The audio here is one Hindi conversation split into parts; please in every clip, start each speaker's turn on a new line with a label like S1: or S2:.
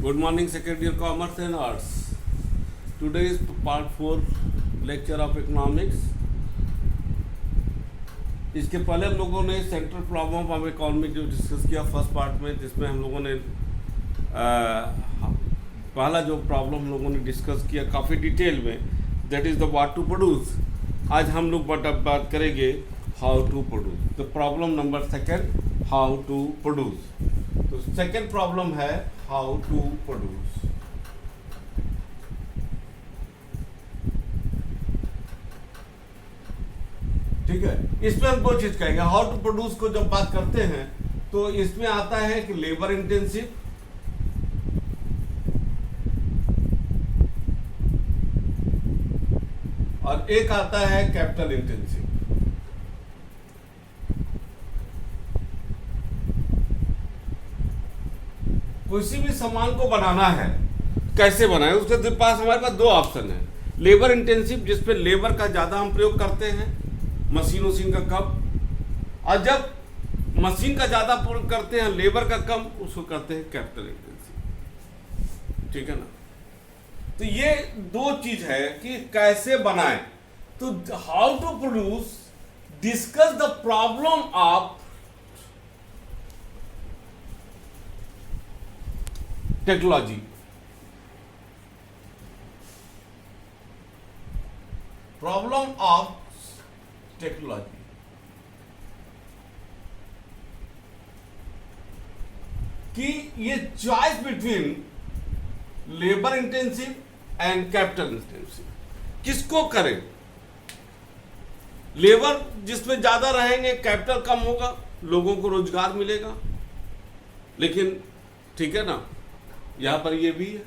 S1: Good morning, second year Commerce and Arts. Today is part 4 lecture of economics. इसके पहले हम लोगों ने सेंट्रल प्रॉब्लम ऑफ इकोनॉमी जो डिस्कस किया फर्स्ट पार्ट में, जिसमें हम लोगों ने पहला जो प्रॉब्लम हम लोगों ने डिस्कस किया काफ़ी डिटेल में, that is the what to produce. आज हम लोग बात करेंगे how to produce. The problem number second, how to produce. तो सेकेंड प्रॉब्लम है हाउ टू प्रोड्यूस. ठीक है, इसमें हम दो चीज कहेंगे. हाउ टू प्रोड्यूस को जब बात करते हैं तो इसमें आता है कि लेबर इंटेंसिव, और एक आता है कैपिटल इंटेंसिव. किसी भी सामान को बनाना है, कैसे बनाए, उसके पास हमारे पास दो ऑप्शन है. लेबर इंटेंसिव, जिसपे लेबर का ज्यादा हम प्रयोग करते हैं, मशीन का कम, और जब मशीन का ज्यादा प्रयोग करते हैं लेबर का कम, उसको करते हैं कैपिटल इंटेंसिव. ठीक है ना. तो ये दो चीज है कि कैसे बनाएं. तो how to produce discuss the problem of technology. Problem of technology. कि ये choice between labour intensive and capital intensive किसको करें. लेबर जिसमें ज्यादा रहेंगे, कैपिटल कम होगा, लोगों को रोजगार मिलेगा. लेकिन ठीक है ना, यहां पर ये भी है.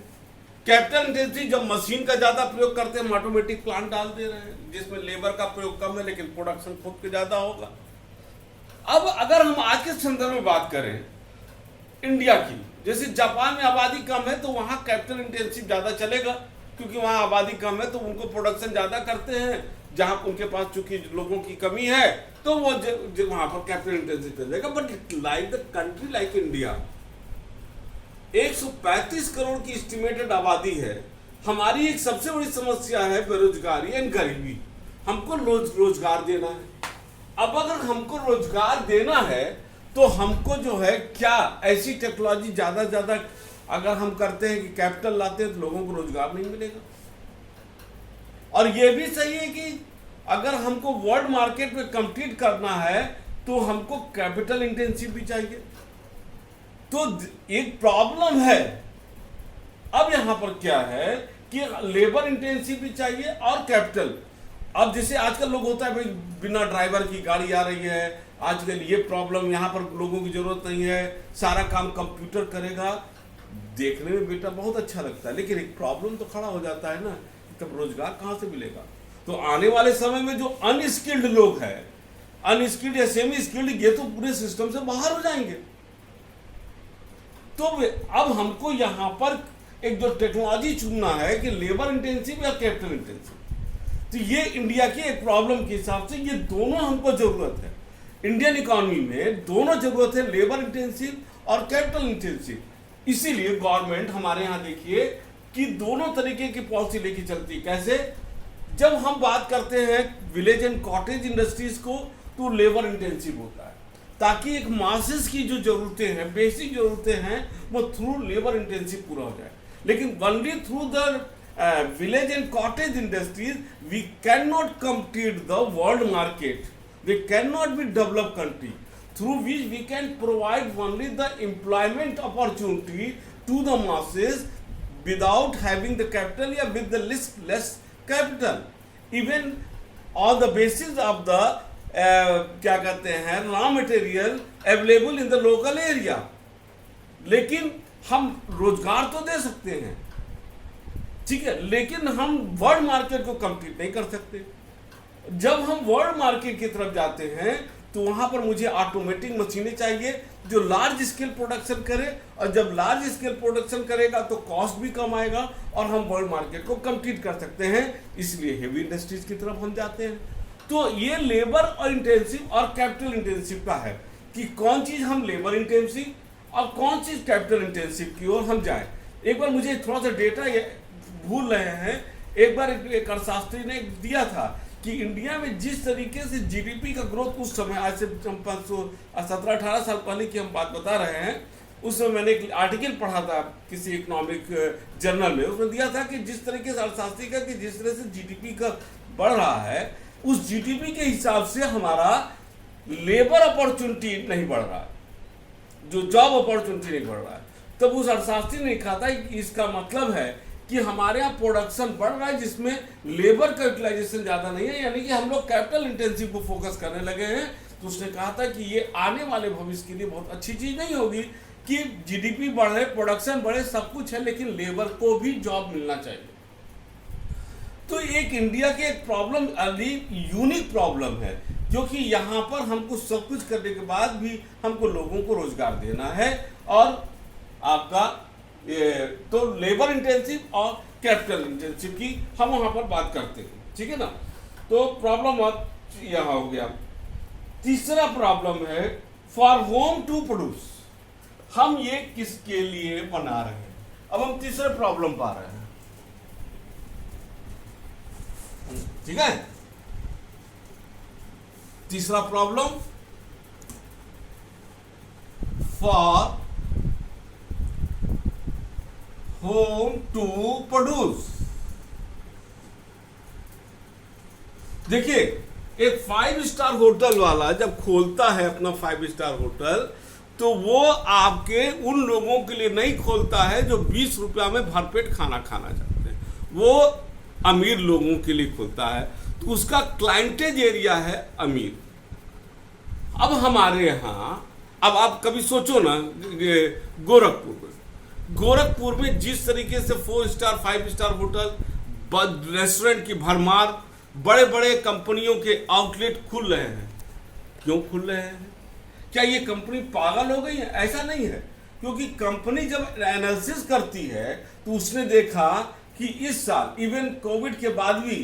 S1: कैपिटल इंटेंसिव, जब मशीन का ज्यादा प्रयोग करते हैं, हम ऑटोमेटिक प्लांट डाल दे रहे हैं जिसमें लेबर का प्रयोग कम है लेकिन प्रोडक्शन खुद के ज्यादा होगा. अब अगर हम आज के संदर्भ में बात करें इंडिया की, जैसे जापान में आबादी कम है तो वहां कैपिटल इंटेंसिव ज्यादा चलेगा, क्योंकि वहां आबादी कम है तो उनको प्रोडक्शन ज्यादा करते हैं. जहां उनके पास चूंकि लोगों की कमी है तो वो वहां पर कैपिटल इंटेंसिव चलेगा. But like the country like India, 135 crore की एस्टिमेटेड आबादी है. हमारी एक सबसे बड़ी समस्या है बेरोजगारी एंड गरीबी. हमको रोजगार देना है. अब अगर हमको रोजगार देना है तो हमको जो है क्या ऐसी टेक्नोलॉजी ज्यादा अगर हम करते हैं कि कैपिटल लाते हैं तो लोगों को रोजगार नहीं मिलेगा. और यह भी सही है कि अगर हमको वर्ल्ड मार्केट में कम्पीट करना है तो हमको कैपिटल इंटेंसिव भी चाहिए. तो एक प्रॉब्लम है. अब यहां पर क्या है कि लेबर इंटेंसिव भी चाहिए और कैपिटल. अब जैसे आजकल लोग होता है भाई बिना ड्राइवर की गाड़ी आ रही है, आजकल ये प्रॉब्लम, यहां पर लोगों की जरूरत नहीं है, सारा काम कंप्यूटर करेगा. देखने में बेटा बहुत अच्छा लगता है, लेकिन एक प्रॉब्लम तो खड़ा हो जाता है ना, तब रोजगार कहां से मिलेगा. तो आने वाले समय में जो अनस्किल्ड लोग हैं, अनस्किल्ड या सेमी स्किल्ड, ये तो पूरे सिस्टम से बाहर हो जाएंगे. तो अब हमको यहां पर एक जो टेक्नोलॉजी चुनना है कि लेबर इंटेंसिव या कैपिटल इंटेंसिव. तो ये इंडिया की एक प्रॉब्लम के हिसाब से ये दोनों हमको जरूरत है. इंडियन इकोनॉमी में दोनों जरूरत है, लेबर इंटेंसिव और कैपिटल इंटेंसिव. इसीलिए गवर्नमेंट हमारे यहां देखिए कि दोनों तरीके की पॉलिसी लेके चलती है. कैसे, जब हम बात करते हैं विलेज एंड कॉटेज इंडस्ट्रीज को, तो लेबर इंटेंसिव होता है, ताकि एक मासेस की जो जरूरतें हैं, बेसिक जरूरतें हैं, वो थ्रू लेबर इंटेंसिव पूरा हो जाए. लेकिन only through the village and cottage industries we can not compete the world market. We can not be develop country through which we can provide only the employment opportunity to the masses without having the capital या with the less capital, even on the basis of the क्या कहते हैं raw material available in the local area. लेकिन हम रोजगार तो दे सकते हैं, ठीक है, लेकिन हम वर्ल्ड मार्केट को कम्पीट नहीं कर सकते. जब हम वर्ल्ड मार्केट की तरफ जाते हैं तो वहां पर मुझे ऑटोमेटिक मशीनें चाहिए जो लार्ज स्केल प्रोडक्शन करे, और जब लार्ज स्केल प्रोडक्शन करेगा तो कॉस्ट भी कम आएगा और हम वर्ल्ड मार्केट को कम्पीट कर सकते हैं. इसलिए हेवी इंडस्ट्रीज की तरफ हम जाते हैं. तो ये लेबर और इंटेंसिव और कैपिटल इंटेंसिव का है कि कौन चीज हम लेबर इंटेंसिव और कौन चीज कैपिटल इंटेंसिव की ओर हम जाएं. एक बार मुझे थोड़ा सा डेटा भूल रहे हैं, एक बार एक अर्थशास्त्री ने दिया था कि इंडिया में जिस तरीके से जीडीपी का ग्रोथ उस समय, आज से 17-18 साल पहले की हम बात बता रहे हैं, उस समय मैंने एक आर्टिकल पढ़ा था किसी इकोनॉमिक जर्नल में, उसमें दिया था कि जिस तरीके से अर्थशास्त्री का कि जिस तरह से जीडीपी का बढ़ रहा है, उस जीडीपी के हिसाब से हमारा लेबर अपॉर्चुनिटी नहीं बढ़ रहा है, जो जॉब अपॉर्चुनिटी नहीं बढ़ रहा है। तब उस अर्थशास्त्री ने लिखा था कि इसका मतलब है कि हमारे यहाँ प्रोडक्शन बढ़ रहा है जिसमें लेबर का यूटिलाइजेशन ज़्यादा नहीं है, यानी कि हम लोग कैपिटल इंटेंसिव को फोकस करने लगे हैं। तो उसने कहा था कि ये आने वाले भविष्य के लिए बहुत अच्छी चीज़ नहीं होगी कि जीडीपी बढ़े, प्रोडक्शन बढ़े, सब कुछ है, लेकिन लेबर को भी जॉब मिलना चाहिए। तो एक इंडिया के एक प्रॉब्लम, यूनिक प्रॉब्लम है, जो कि यहाँ पर हमको सब कुछ करने के बाद भी हमको लोगों को रोजगार देना है, और आपका तो लेबर इंटेंसिव और कैपिटल इंटेंसिव की हम वहाँ पर बात करते हैं, ठीक है ना। तो प्रॉब्लम यहाँ हो गया। तीसरा प्रॉब्लम है फॉर होम टू प्रोड्यूस, हम ये किसके लिए बना रहे हैं। अब हम तीसरा प्रॉब्लम पा रहे हैं, ठीक है। तीसरा problem for whom to produce. देखिए, एक 5 स्टार होटल वाला जब खोलता है अपना 5 स्टार होटल, तो वो आपके उन लोगों के लिए नहीं खोलता है जो 20 रुपया में भरपेट खाना खाना चाहते हैं, वो अमीर लोगों के लिए खोलता है। तो उसका क्लाइंटेज एरिया है अमीर। अब हमारे यहाँ, अब आप कभी सोचो ना, गोरखपुर में जिस तरीके से 4 स्टार 5 स्टार होटल, रेस्टोरेंट की भरमार, बड़े बड़े कंपनियों के आउटलेट खुल रहे हैं, क्यों खुल रहे हैं? क्या ये कंपनी पागल हो गई है? ऐसा नहीं है, क्योंकि कंपनी जब एनालिसिस करती है तो उसने देखा कि इस साल इवन कोविड के बाद भी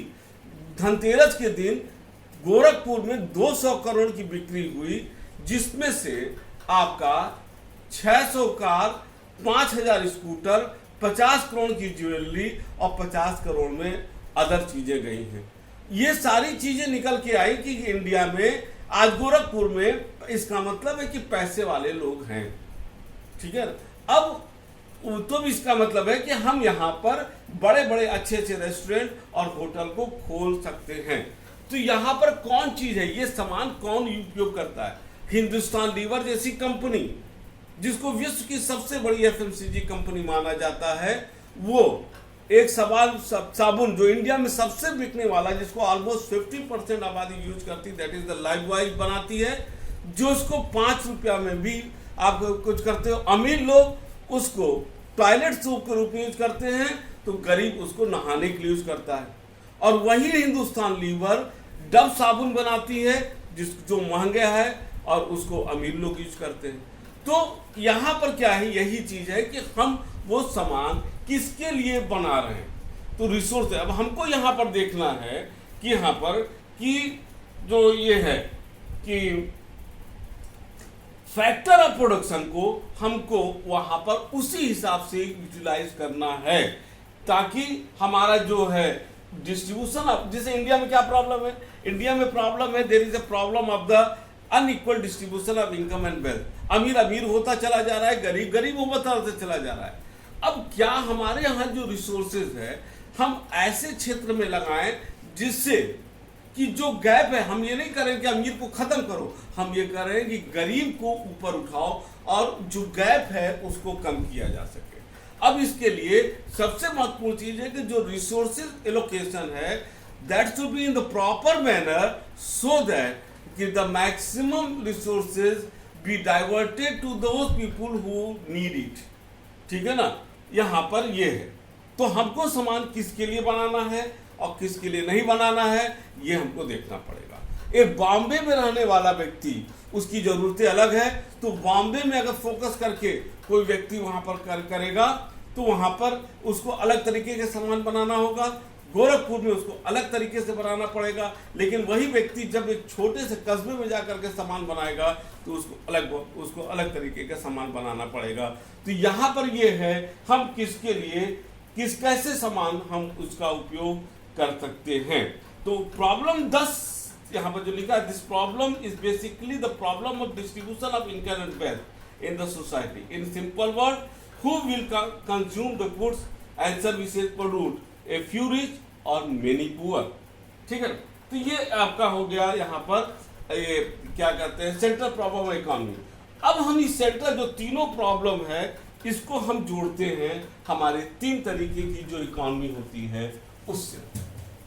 S1: धनतेरस के दिन गोरखपुर में 200 करोड़ की बिक्री हुई, जिसमें से आपका 600 कार, 5000 स्कूटर, 50 करोड़ की ज्वेलरी और 50 करोड़ में अदर चीजें गई हैं। ये सारी चीजें निकल के आई कि इंडिया में आज गोरखपुर में, इसका मतलब है कि पैसे वाले लोग हैं, ठीक है। अब तो भी इसका मतलब है कि हम यहाँ पर बड़े बड़े अच्छे अच्छे रेस्टोरेंट और होटल को खोल सकते हैं। तो यहाँ पर कौन चीज है, ये सामान कौन उपयोग करता है? हिंदुस्तान लीवर जैसी कंपनी, जिसको विश्व की सबसे बड़ी एफएमसीजी कंपनी माना जाता है, वो एक साबुन जो इंडिया में सबसे बिकने वाला, जिसको ऑलमोस्ट 50% आबादी यूज करती, दैट इज द लाइफबॉय बनाती है, जो उसको 5 रुपया में भी आप कुछ करते हो। अमीर लोग उसको टॉयलेट सोप के रूप में यूज करते हैं, तो गरीब उसको नहाने के लिए यूज करता है। और वही हिंदुस्तान लीवर डब साबुन बनाती है, जो महंगा है, और उसको अमीर लोग यूज करते हैं। तो यहाँ पर क्या है, यही चीज है कि हम वो सामान किसके लिए बना रहे हैं, तो रिसोर्स है। अब हमको यहाँ पर देखना है कि यहाँ पर कि जो ये है कि फैक्टर ऑफ प्रोडक्शन को हमको वहां पर उसी हिसाब से यूटिलाइज करना है, ताकि हमारा जो है डिस्ट्रीब्यूशन ऑफ, जैसे इंडिया में क्या प्रॉब्लम है, इंडिया में प्रॉब्लम है, there is a problem of the unequal distribution of income and wealth. अमीर अमीर होता चला जा रहा है, गरीब गरीब होता चला जा रहा है। अब क्या हमारे यहाँ जो रिसोर्सेज है, हम ऐसे क्षेत्र में लगाएं जिससे कि जो गैप है, हम ये नहीं करें कि अमीर को खत्म करो, हम ये करें कि गरीब को ऊपर उठाओ और जो गैप है उसको कम किया जा सके। अब इसके लिए सबसे महत्वपूर्ण चीज है कि जो रिसोर्सेज एलोकेशन है, that should be in the proper manner, so that कि the maximum resources be diverted to those people who need it, ठीक है ना। यहाँ पर ये है, तो हमको सामान किसके लिए बनाना है और किसके लिए नहीं बनाना है, ये हमको देखना पड़ेगा। एक बॉम्बे में रहने वाला व्यक्ति, उसकी जरूरतें अलग है, तो बॉम्बे में अगर फोकस करके कोई व्यक्ति वहां पर करेगा, तो वहां पर उसको अलग तरीके के सामान बनाना होगा। गोरखपुर में उसको अलग तरीके से बनाना पड़ेगा, लेकिन वही व्यक्ति जब एक छोटे से कस्बे में जाकर के सामान बनाएगा तो उसको अलग तरीके का सामान बनाना पड़ेगा। तो यहाँ पर ये है हम किसके लिए कैसे सामान हम उसका उपयोग कर सकते हैं। तो प्रॉब्लम 10 यहाँ पर जो लिखा है, this problem is basically the problem of distribution of income and wealth in the society. In simple word, who will consume the goods and services produced, a few rich और मेनी पुअर। ठीक है, तो ये आपका हो गया यहाँ पर ये क्या कहते हैं सेंट्रल प्रॉब्लम इकोनॉमी। अब हम इस सेंट्रल जो तीनों प्रॉब्लम है इसको हम जोड़ते हैं हमारे 3 तरीके की जो इकोनॉमी होती है उससे।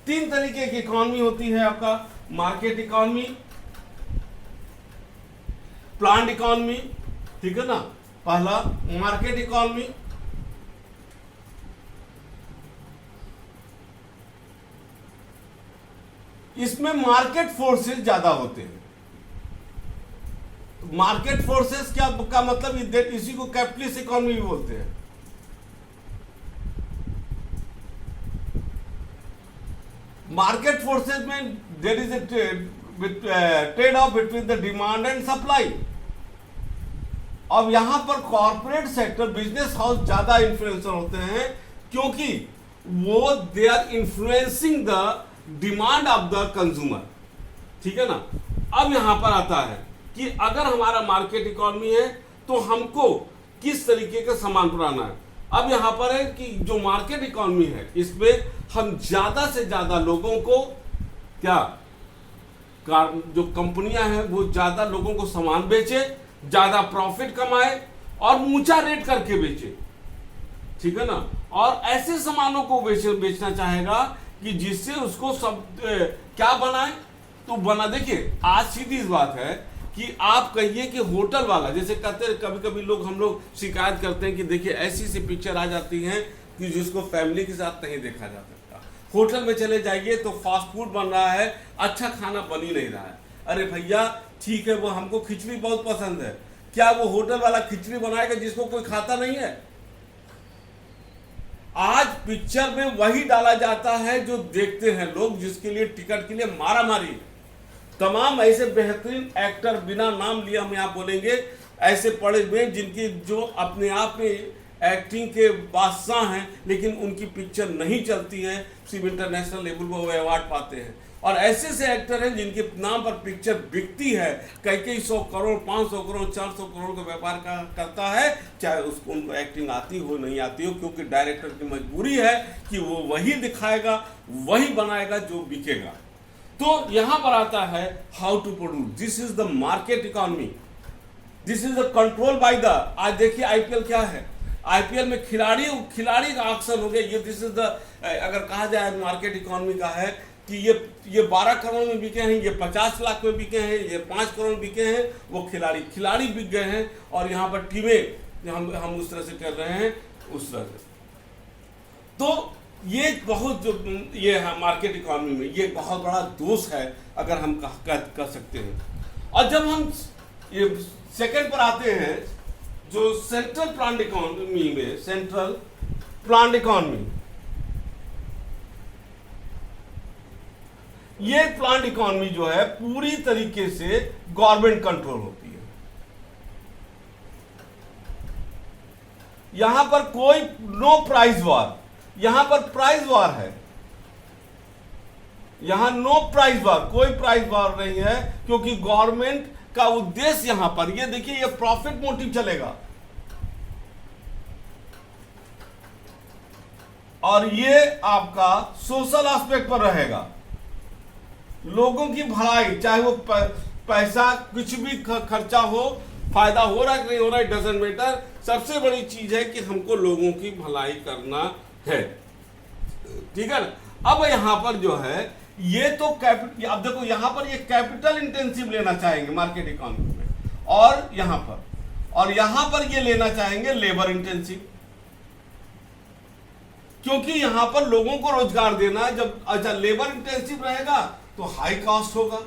S1: 3 तरीके की इकोनॉमी होती है आपका, मार्केट इकोनॉमी, प्लांट इकोनॉमी, ठीक है ना। पहला मार्केट इकोनॉमी, इसमें मार्केट फोर्सेस ज्यादा होते हैं। मार्केट फोर्सेस क्या का मतलब, इसी को कैपिटलिस्ट इकोनॉमी भी बोलते हैं। मार्केट फोर्सेस में there is a trade off between the demand and supply. अब यहां पर कॉर्पोरेट सेक्टर, बिजनेस हाउस ज्यादा इन्फ्लुएंसर होते हैं, क्योंकि वो they are influencing the demand of the consumer. ठीक है ना। अब यहां पर आता है कि अगर हमारा मार्केट इकोनॉमी है तो हमको किस तरीके का सामान बनाना है। अब यहां पर है कि जो मार्केट इकोनॉमी है इसमें हम ज्यादा से ज्यादा लोगों को जो कंपनियां हैं वो ज्यादा लोगों को सामान बेचे, ज्यादा प्रॉफिट कमाए और ऊंचा रेट करके बेचे। ठीक है ना। और ऐसे सामानों को बेचना चाहेगा कि जिससे उसको सब क्या बनाए तो बना। देखिए आज सीधी इस बात है कि आप कहिए कि होटल वाला, जैसे कहते हैं कभी कभी हम लोग शिकायत करते हैं कि देखिए ऐसी सी पिक्चर आ जाती है कि जिसको फैमिली के साथ नहीं देखा जा सकता। होटल में चले जाइए तो फास्ट फूड बन रहा है, अच्छा खाना बन ही नहीं रहा है। अरे भैया ठीक है, वो हमको खिचड़ी बहुत पसंद है, क्या वो होटल वाला खिचड़ी बनाएगा जिसको कोई खाता नहीं है? आज पिक्चर में वही डाला जाता है जो देखते हैं लोग, जिसके लिए टिकट के लिए मारा मारी। तमाम ऐसे बेहतरीन एक्टर, बिना नाम लिया हम यहाँ बोलेंगे, ऐसे पड़े हुए जिनकी जो अपने आप में एक्टिंग के बादशाह हैं, लेकिन उनकी पिक्चर नहीं चलती है, सिर्फ इंटरनेशनल लेवल पर वो अवार्ड पाते हैं। और ऐसे से एक्टर हैं जिनके नाम पर पिक्चर बिकती है, कई 100 करोड़, 500 करोड़, 400 करोड़ का व्यापार करता है, चाहे उसको उनको एक्टिंग आती हो नहीं आती हो, क्योंकि डायरेक्टर की मजबूरी है कि वो वही दिखाएगा, वही बनाएगा जो बिकेगा। तो यहां पर आता है how to produce, this is the market economy, this is the control by the. आज देखिए आईपीएल क्या है, आईपीएल में खिलाड़ी का ऑक्शन हो गया। ये दिस इज द, अगर कहा जाए मार्केट इकोनॉमी का है कि ये 12 करोड़ में बिके हैं, ये 50 लाख में बिके हैं, ये 5 करोड़ में बिके हैं, वो खिलाड़ी बिक गए हैं। और यहाँ पर टीमें हम उस तरह से कर रहे हैं, उस तरह से। तो ये बहुत जो ये है मार्केट इकोनॉमी में, ये बहुत बड़ा दोष है अगर हम कह सकते हैं। और जब हम ये सेकंड पर आते हैं, जो सेंट्रल प्लांट इकोनॉमी में, सेंट्रल प्लांट इकोनॉमी, ये प्लांट इकोनॉमी जो है पूरी तरीके से गवर्नमेंट कंट्रोल होती है। यहां पर कोई नो प्राइस वार, यहां पर प्राइस वार है, यहां नो प्राइस वार, कोई प्राइस वार नहीं है, क्योंकि गवर्नमेंट का उद्देश्य यहां पर, ये देखिए, ये प्रॉफिट मोटिव चलेगा। और ये आपका सोशल एस्पेक्ट पर रहेगा, लोगों की भलाई, चाहे वो पैसा कुछ भी खर्चा हो, फायदा हो रहा है कि नहीं हो रहा है, डजंट मैटर। सबसे बड़ी चीज है कि हमको लोगों की भलाई करना है। ठीक है ना। अब यहां पर जो है ये तो अब देखो यहां पर ये कैपिटल इंटेंसिव लेना चाहेंगे मार्केट इकोनॉमी में, और यहां पर ये लेना चाहेंगे लेबर इंटेंसिव, क्योंकि यहां पर लोगों को रोजगार देना। जब अच्छा लेबर इंटेंसिव रहेगा तो हाई कॉस्ट होगा,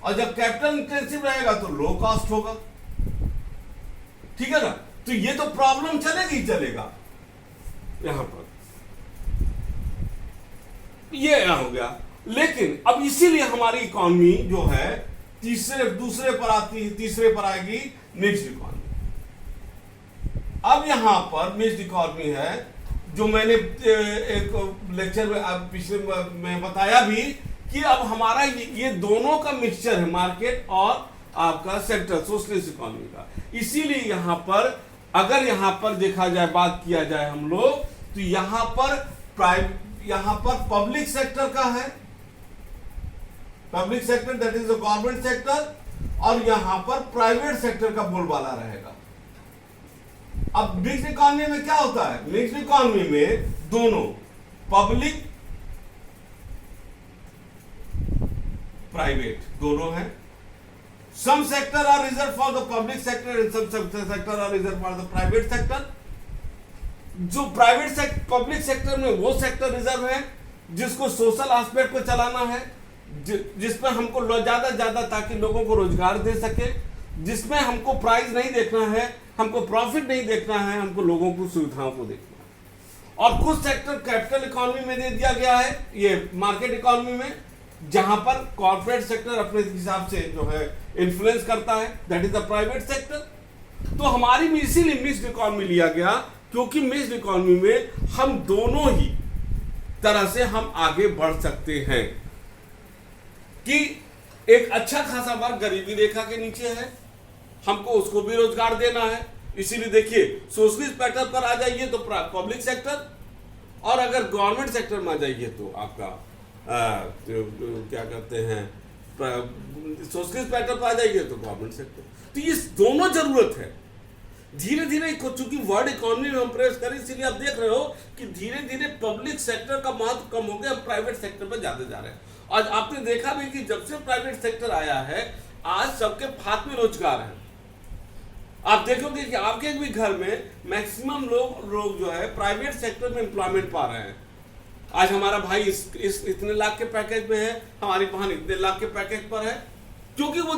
S1: और जब कैपिटल इंटेंसिव रहेगा तो लो कॉस्ट होगा। ठीक है ना। तो ये तो प्रॉब्लम चलेगा ही चलेगा यहां पर। ये हो गया। लेकिन अब इसीलिए हमारी इकोनॉमी जो है दूसरे पर आती है, तीसरे पर आएगी मिक्स्ड इकोनॉमी। अब यहां पर मिक्स्ड इकोनॉमी है, जो मैंने एक लेक्चर में पिछले में बताया भी कि अब हमारा ये दोनों का मिक्सचर है, मार्केट और आपका सेक्टर सोशलिस्ट इकोनॉमी का। इसीलिए यहां पर अगर यहां पर देखा जाए, बात किया जाए हम लोग, तो यहां पर पब्लिक सेक्टर का है, public sector that is the government sector, और यहां पर प्राइवेट सेक्टर का बोलबाला रहेगा। अब मिक्स्ड इकोनॉमी में क्या होता है? मिक्स्ड इकोनॉमी में दोनों पब्लिक प्राइवेट दोनों हैं। Some sector are reserve for the public sector and some sector are reserve for the private sector. जो पब्लिक सेक्टर में वो सेक्टर रिजर्व है जिसको सोशल एस्पेक्ट को चलाना है, जिस पर हमको ज्यादा ताकि लोगों को रोजगार दे सके, जिसमें हमको प्राइस नहीं देखना है, हमको प्रॉफिट नहीं देखना है, हमको लोगों को सुविधाओं को देखना है। और कुछ सेक्टर कैपिटल इकोनॉमी में दे दिया गया है, ये मार्केट इकोनॉमी में, जहां पर कॉर्पोरेट सेक्टर अपने हिसाब से जो है इन्फ्लुएंस करता है, that is the private sector. तो हमारी में इसीलिए मिक्स्ड इकोनॉमी लिया गया, क्योंकि मिक्स्ड इकोनॉमी में हम दोनों ही तरह से हम आगे बढ़ सकते हैं। कि एक अच्छा खासा वर्ग गरीबी रेखा के नीचे है, हमको उसको भी रोजगार देना है। इसीलिए देखिए, सोशलिस्ट पैटर्न पर आ जाइए तो पब्लिक सेक्टर, और अगर गवर्नमेंट सेक्टर में आ जाइए तो आपका क्या कहते हैं, सोशलिस्ट पैटर्न पर आ जाइए तो गवर्नमेंट सेक्टर। तो ये दोनों जरूरत है। धीरे धीरे चूंकि वर्ल्ड इकोनॉमी में हम प्रेस करें, इसीलिए आप देख रहे हो कि धीरे धीरे पब्लिक सेक्टर का महत्व कम हो गया, प्राइवेट सेक्टर पर ज्यादा जा रहे हैं। आज आपने देखा भी कि जब से प्राइवेट सेक्टर आया है, आज सबके हाथ में रोजगार है। आप देखोगे कि आपके भी घर में मैक्सिमम लोग जो है प्राइवेट सेक्टर में एम्प्लॉयमेंट पा रहे हैं। आज हमारा भाई इस इतने लाख के पैकेज में है, हमारी बहन इतने लाख के पैकेज पर है, क्योंकि वो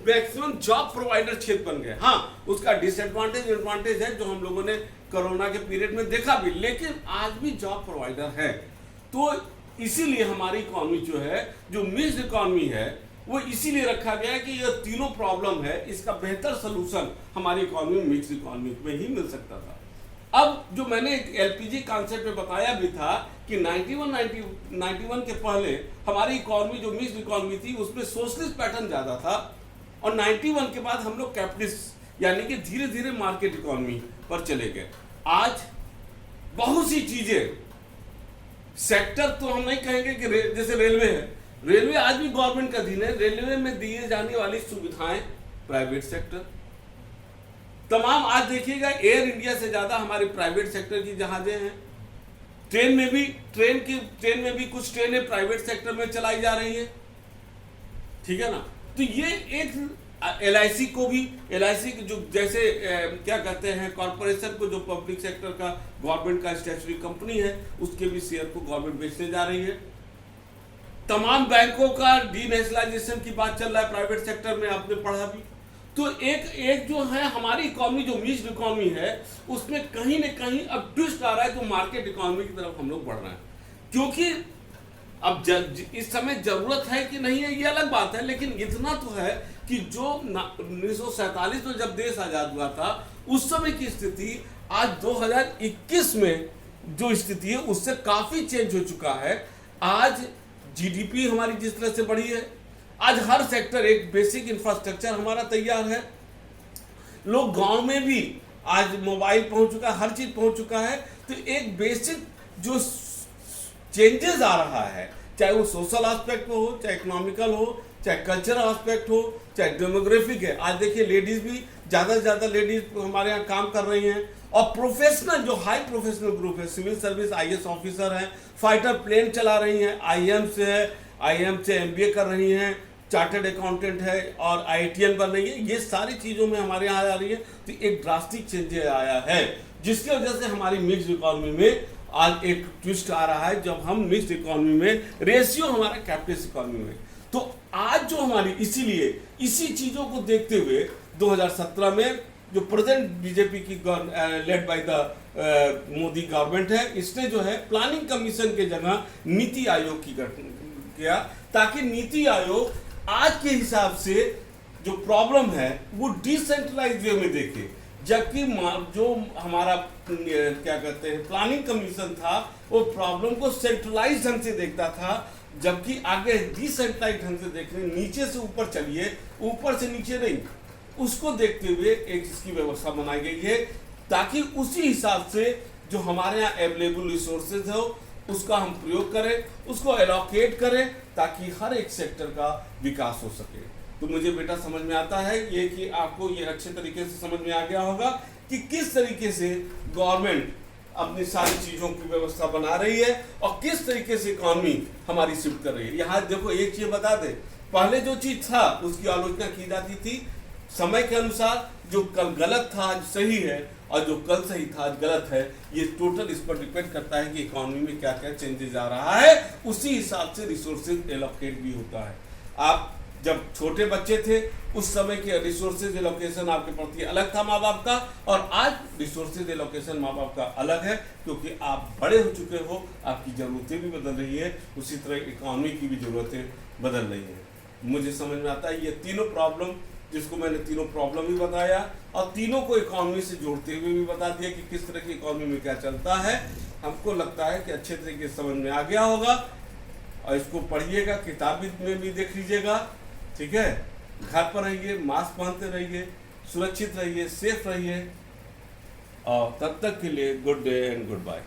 S1: मैक्सिमम जॉब प्रोवाइडर क्षेत्र बन गए। हाँ, उसका डिसएडवांटेज एडवांटेज है जो हम लोगों ने कोरोना के पीरियड में देखा भी, लेकिन आज भी जॉब प्रोवाइडर है। तो इसीलिए हमारी इकोनॉमी जो है, जो मिक्स्ड इकोनॉमी है, वो इसीलिए रखा गया है कि ये तीनों प्रॉब्लम है, इसका बेहतर सोल्यूशन हमारी इकोनॉमी मिक्स्ड इकोनॉमी में ही मिल सकता था। अब जो मैंने एलपीजी कॉन्सेप्ट में बताया भी था कि 91 के पहले हमारी इकोनॉमी जो मिक्स्ड इकोनॉमी थी उसमें सोशलिस्ट पैटर्न ज्यादा था, और 91 के बाद हम लोग कैपिटलिस्ट यानी कि धीरे धीरे मार्केट इकोनॉमी पर चले गए। आज बहुत सी चीजें, सेक्टर तो हम नहीं कहेंगे कि जैसे रेलवे है, रेलवे आज भी गवर्नमेंट का अधीन है, रेलवे में दिए जाने वाली सुविधाएं प्राइवेट सेक्टर तमाम। आज देखिएगा एयर इंडिया से ज्यादा हमारे प्राइवेट सेक्टर की जहाजें हैं। ट्रेन में भी कुछ ट्रेनें प्राइवेट सेक्टर में चलाई जा रही है, ठीक है ना। तो ये एक LIC को भी, LIC जो जैसे क्या कहते हैं, कॉर्पोरेशन को जो पब्लिक सेक्टर का गवर्नमेंट का स्टैट्यूटरी कंपनी है, उसके भी शेयर को गवर्नमेंट बेचने जा रही है। तमाम बैंकों का डीनेशनलाइजेशन की बात चल रहा है प्राइवेट सेक्टर में, आपने पढ़ा भी। तो एक जो है हमारी इकोनॉमी जो मिक्स्ड इकोनॉमी है, उसमें कहीं न कहीं अब ट्विस्ट आ रहा है, तो मार्केट इकोनॉमी की तरफ हम लोग बढ़ रहे हैं। क्योंकि अब इस समय जरूरत है कि नहीं है ये अलग बात है, लेकिन इतना तो है कि जो 1947 में जब देश आजाद हुआ था, उस समय की स्थिति आज 2021 में जो स्थिति है उससे काफी चेंज हो चुका है। आज जीडीपी हमारी जिस तरह से बढ़ी है, आज हर सेक्टर, एक बेसिक इंफ्रास्ट्रक्चर हमारा तैयार है। लोग गांव में भी आज मोबाइल पहुंच चुका है, हर चीज पहुंच चुका है। तो एक बेसिक जो चेंजेस आ रहा है, चाहे वो सोशल एस्पेक्ट में हो, चाहे इकोनॉमिकल हो, चाहे कल्चरल एस्पेक्ट हो, चाहे डेमोग्राफिक है। आज देखिए लेडीज भी ज्यादा से ज्यादा लेडीज हमारे यहाँ काम कर रही हैं, और प्रोफेशनल जो हाई प्रोफेशनल ग्रुप है, सिविल सर्विस IAS ऑफिसर हैं, फाइटर प्लेन चला रही हैं, IIM से MBA कर रही हैं, चार्टर्ड अकाउंटेंट है और IITian बन रही है। ये सारी चीज़ों में हमारे यहाँ आ रही है। तो एक ड्रास्टिक चेंज आया है, जिसकी वजह से हमारी मिक्स्ड इकोनॉमी में आज एक ट्विस्ट आ रहा है। जब हम मिक्स्ड इकोनॉमी में रेशियो हमारा कैपिटलिस्ट इकोनॉमी में, तो आज जो हमारी, इसीलिए इसी चीज़ों को देखते हुए 2017 में जो प्रेजेंट बीजेपी की led by the Modi government है, इसने जो है प्लानिंग कमीशन के जगह नीति आयोग की किया, ताकि नीति आयोग आज के हिसाब से जो प्रॉब्लम है वो डिसेंट्रलाइज वे में देखे, जबकि जो हमारा क्या कहते हैं प्लानिंग कमीशन था वो प्रॉब्लम को सेंट्रलाइज ढंग से देखता था, जबकि आगे डिसेंट्रलाइज ढंग से देख रहे हैं, नीचे से ऊपर चलिए, ऊपर से नीचे नहीं, उसको देखते हुए एक इसकी व्यवस्था बनाई गई है, ताकि उसी हिसाब से जो हमारे यहाँ अवेलेबल रिसोर्सेज हो उसका हम प्रयोग करें, उसको एलोकेट करें, ताकि हर एक सेक्टर का विकास हो सके। तो मुझे बेटा समझ में आता है ये कि आपको ये अच्छे तरीके से समझ में आ गया होगा कि किस तरीके से गवर्नमेंट अपनी सारी चीज़ों की व्यवस्था बना रही है और किस तरीके से इकॉनमी हमारी शिफ्ट कर रही है। यहाँ देखो एक चीज़ बता दे, पहले जो चीज़ था उसकी आलोचना की जाती थी समय के अनुसार, जो कल गलत था आज सही है और जो कल सही था आज गलत है। ये टोटल इस पर डिपेंड करता है कि इकोनॉमी में क्या क्या चेंजेस आ रहा है, उसी हिसाब से रिसोर्सेज एलोकेट भी होता है। आप जब छोटे बच्चे थे उस समय के रिसोर्सेज एलोकेशन आपके प्रति अलग था माँ बाप का, और आज रिसोर्सेज एलोकेशन माँ बाप का अलग है, क्योंकि आप बड़े हो चुके हो, आपकी ज़रूरतें भी बदल रही है, उसी तरह इकोनॉमी की भी ज़रूरतें बदल रही है। मुझे समझ में आता है ये तीनों प्रॉब्लम, जिसको मैंने तीनों प्रॉब्लम भी बताया और तीनों को इकोनॉमी से जोड़ते हुए भी बता दिया कि किस तरह की इकोनॉमी में क्या चलता है। हमको लगता है कि अच्छे तरीके से समझ में आ गया होगा, और इसको पढ़िएगा, किताब में भी देख लीजिएगा, ठीक है। घर पर रहिए, मास्क पहनते रहिए, सुरक्षित रहिए, सेफ रहिए, और तब तक के लिए good day and good bye.